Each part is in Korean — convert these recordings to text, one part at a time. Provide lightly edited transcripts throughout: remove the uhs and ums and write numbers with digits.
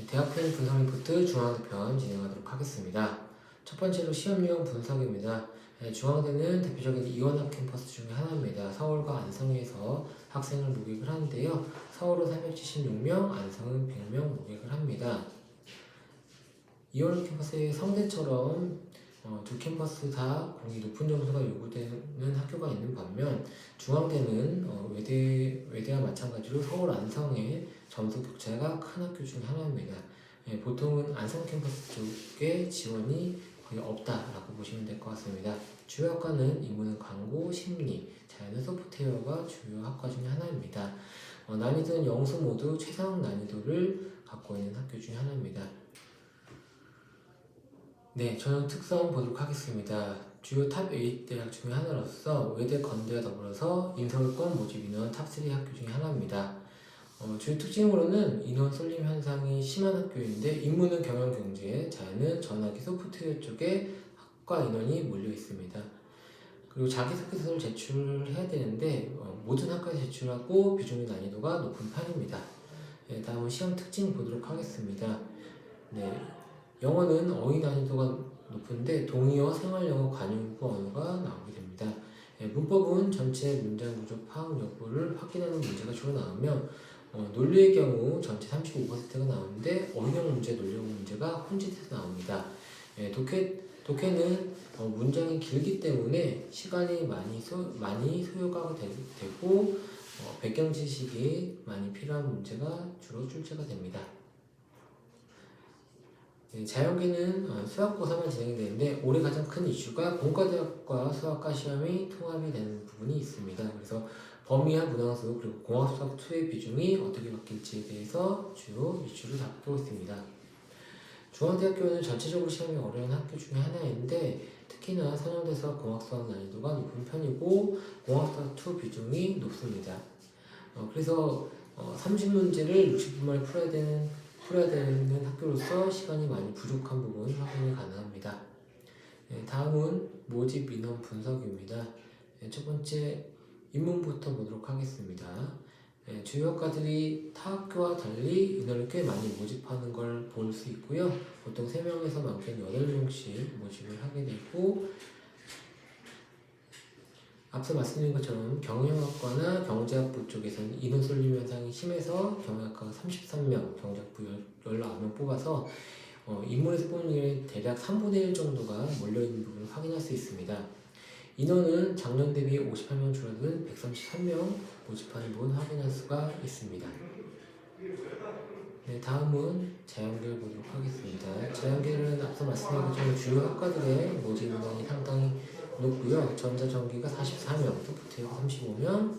대학편 분석 리포트 중앙대편 진행하도록 하겠습니다. 첫 번째로 시험 유형 분석입니다. 중앙대는 대표적인 이원학 캠퍼스 중에 하나입니다. 서울과 안성에서 학생을 모집을 하는데요. 서울은 476명, 안성은 100명 모집을 합니다. 이원학 캠퍼스의 성대처럼 두 캠퍼스 다 공이 높은 점수가 요구되는 학교가 있는 반면 중앙대는 외대와 마찬가지로 서울 안성의 점수 격차가 큰 학교 중 하나입니다. 보통은 안성 캠퍼스 쪽에 지원이 거의 없다라고 보시면 될 것 같습니다. 주요 학과는 인문은 광고, 심리, 자연은 소프트웨어가 주요 학과 중에 하나입니다. 난이도는 영수 모두 최상 난이도를 갖고 있는 학교 중에 하나입니다. 네, 전형 특성 보도록 하겠습니다. 주요 탑8 대학 중에 하나로서 외대, 건대와 더불어서 인서울권 모집 인원 탑3 학교 중에 하나입니다. 주요 특징으로는 인원 쏠림 현상이 심한 학교인데 인문은 경영 경제, 자연은 전화기 소프트웨어 쪽에 학과 인원이 몰려 있습니다. 그리고 자기소개서를 제출해야 되는데 모든 학과에 제출하고 비중의 난이도가 높은 편입니다. 네, 다음은 시험 특징 보도록 하겠습니다. 네, 영어는 어휘 난이도가 높은데 동의어, 생활영어, 관용구 언어가 나오게 됩니다. 문법은 전체 문장 구조 파악 여부를 확인하는 문제가 주로 나오며 논리의 경우 전체 35%가 나오는데 어휘형 문제, 논리형 문제가 혼짓해서 나옵니다. 독해는 문장이 길기 때문에 시간이 많이 소요가 되고 배경 지식이 많이 필요한 문제가 주로 출제가 됩니다. 자연계는 수학고사만 진행이 되는데 올해 가장 큰 이슈가 공과대학과 수학과 시험이 통합이 되는 부분이 있습니다. 그래서 범위와 문항수 그리고 공학수학 2의 비중이 어떻게 바뀔지에 대해서 주요 이슈를 담고 있습니다. 중앙대학교는 전체적으로 시험이 어려운 학교 중에 하나인데 특히나 선형대수학 공학수학 난이도가 높은 편이고 공학수학 2 비중이 높습니다. 그래서 30문제를 60분 만에 풀어야 되는 학교로서 시간이 많이 부족한 부분 확인이 가능합니다. 다음은 모집 인원 분석입니다. 첫 번째 인문부터 보도록 하겠습니다. 주요 학과들이 타 학교와 달리 인원을 꽤 많이 모집하는 걸 볼 수 있고요. 보통 3명에서 많게는 8명씩 모집을 하게 되고 앞서 말씀드린 것처럼 경영학과나 경제학부 쪽에서는 인원 쏠림 현상이 심해서 경영학과가 33명, 경제학부 19명 뽑아서 인문에서 뽑는 게 대략 3분의 1 정도가 몰려있는 부분을 확인할 수 있습니다. 인원은 작년 대비 58명 줄어든 133명 모집하는 부분 확인할 수가 있습니다. 네, 다음은 자연계를 보도록 하겠습니다. 자연계는 앞서 말씀드린 것처럼 주요 학과들의 모집 인원이 상당히 높고요. 전자전기가 44명, 소프트웨어가 35명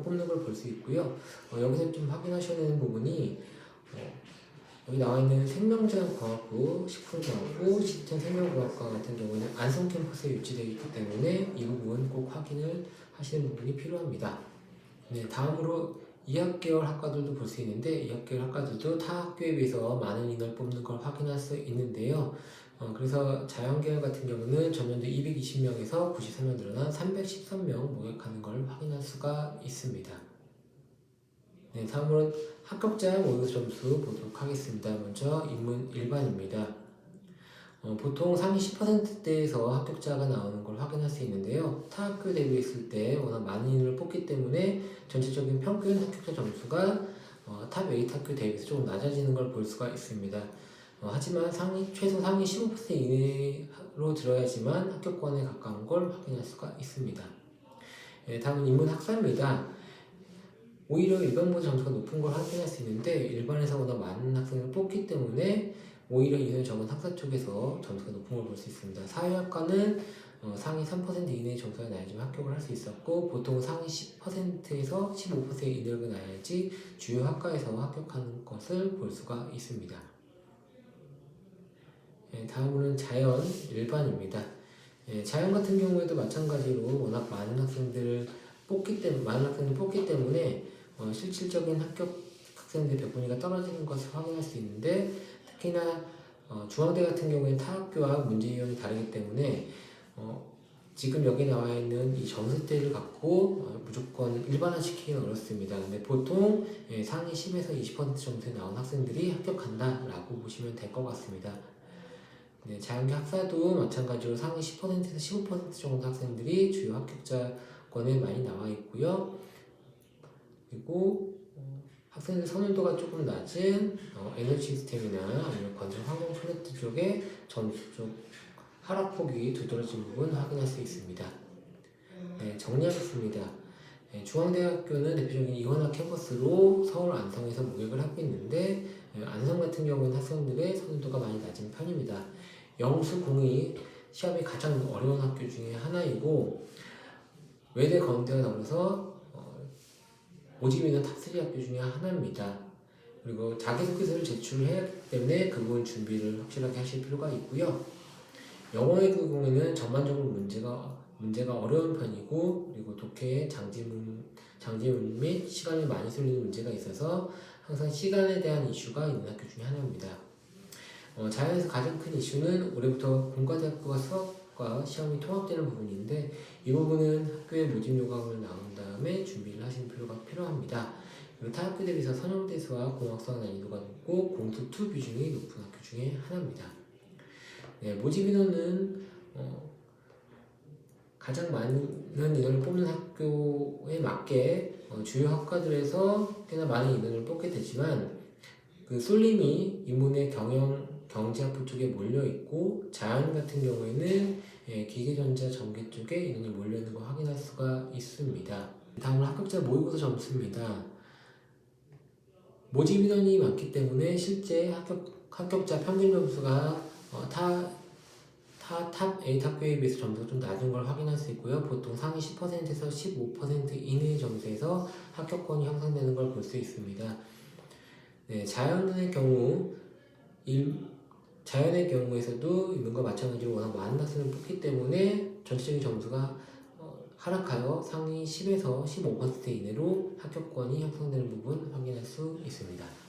뽑는 걸 볼 수 있고요. 여기서 좀 확인하셔야 되는 부분이 여기 나와 있는 생명자연과학부, 식품과학부, 식전생명과학과 같은 경우는 안성 캠퍼스에 위치되어 있기 때문에 이 부분 꼭 확인을 하시는 부분이 필요합니다. 네, 다음으로 이학계열 학과들도 볼 수 있는데 이학계열 학과들도 타 학교에 비해서 많은 인원을 뽑는 걸 확인할 수 있는데요. 그래서 자연계열 같은 경우는 전년도 220명에서 93명 늘어난 313명 모집하는 걸 확인할 수가 있습니다. 네, 다음으로는 합격자 모의 점수 보도록 하겠습니다. 먼저 인문 일반입니다. 보통 상위 10%대에서 합격자가 나오는 걸 확인할 수 있는데요. 타 학교 대비했을 때 워낙 많은 인원을 뽑기 때문에 전체적인 평균 합격자 점수가 탑8 학교 대비해서 조금 낮아지는 걸 볼 수가 있습니다. 하지만 최소 상위 15% 이내로 들어야지만 합격권에 가까운 걸 확인할 수가 있습니다. 다음은 인문 학사입니다. 오히려 일반보다 점수가 높은 걸 확인할 수 있는데 일반에서 보다 많은 학생을 뽑기 때문에 오히려 인원이 적은 학사 쪽에서 점수가 높은 걸 볼 수 있습니다. 사회학과는 상위 3% 이내의 점수가 나야지만 합격을 할 수 있었고 보통 상위 10%에서 15% 이내가 나야지 주요 학과에서 합격하는 것을 볼 수가 있습니다. 다음으로는 자연 일반입니다. 자연 같은 경우에도 마찬가지로 워낙 많은 학생들을 뽑기 때문에 실질적인 합격 학생들의 백분위가 떨어지는 것을 확인할 수 있는데 특히나 중앙대 같은 경우에 타 학교와 문제 유형이 다르기 때문에 지금 여기 나와 있는 이 점수대를 갖고 무조건 일반화시키기는 어렵습니다. 근데 보통 상위 10에서 20% 점수에 나온 학생들이 합격한다라고 보시면 될 것 같습니다. 네, 자연계 학사도 마찬가지로 상위 10%에서 15% 정도 학생들이 주요 합격자권에 많이 나와 있고요. 그리고 학생들 선호도가 조금 낮은 에너지 시스템이나 아니면 건설 환경 플랜트 쪽에 점수 쪽 하락폭이 두드러진 부분 확인할 수 있습니다. 네, 정리하겠습니다. 네, 중앙대학교는 대표적인 이원화 캠퍼스로 서울 안성에서 모객을 하고 있는데 안성 같은 경우는 학생들의 선호도가 많이 낮은 편입니다. 영수 공이 시험이 가장 어려운 학교 중에 하나이고 외대 건대가 더불어서 모집 인원 탑3 학교 중에 하나입니다. 그리고 자기소개서를 제출해야 하기 때문에 그 부분 준비를 확실하게 하실 필요가 있고요. 영어의 경우에는 전반적으로 문제가 어려운 편이고 그리고 독해의 장지문 및 시간을 많이 쓸리는 문제가 있어서 항상 시간에 대한 이슈가 있는 학교 중에 하나입니다. 자연에서 가장 큰 이슈는 올해부터 공과대학교가 수학과 시험이 통합되는 부분인데 이 부분은 학교의 모집 요강을 나온 다음에 준비를 하시는 필요가 필요합니다. 그리고 타 학교 대비해서 선형대수와 공학수학 난이도가 높고 공수 2 비중이 높은 학교 중에 하나입니다. 네, 모집 인원은 가장 많은 인원을 뽑는 학교에 맞게 주요 학과들에서 꽤나 많은 인원을 뽑게 되지만 그 쏠림이 인문의 경제학부 쪽에 몰려있고 자연 같은 경우에는 기계전자 전기 쪽에 인원이 몰려있는 걸 확인할 수가 있습니다. 다음으로 합격자 모의고사 점수입니다. 모집 인원이 많기 때문에 실제 합격자 평균 점수가 탑 8 학교에 비해서 점수가 좀 낮은 걸 확인할 수 있고요. 보통 상위 10%에서 15% 이내의 점수에서 합격권이 형성되는 걸 볼 수 있습니다. 네, 자연의 경우에서도 있는과 마찬가지로 워낙 많은 학생을 뽑기 때문에 전체적인 점수가 하락하여 상위 10에서 15% 이내로 합격권이 형성되는 부분 확인할 수 있습니다.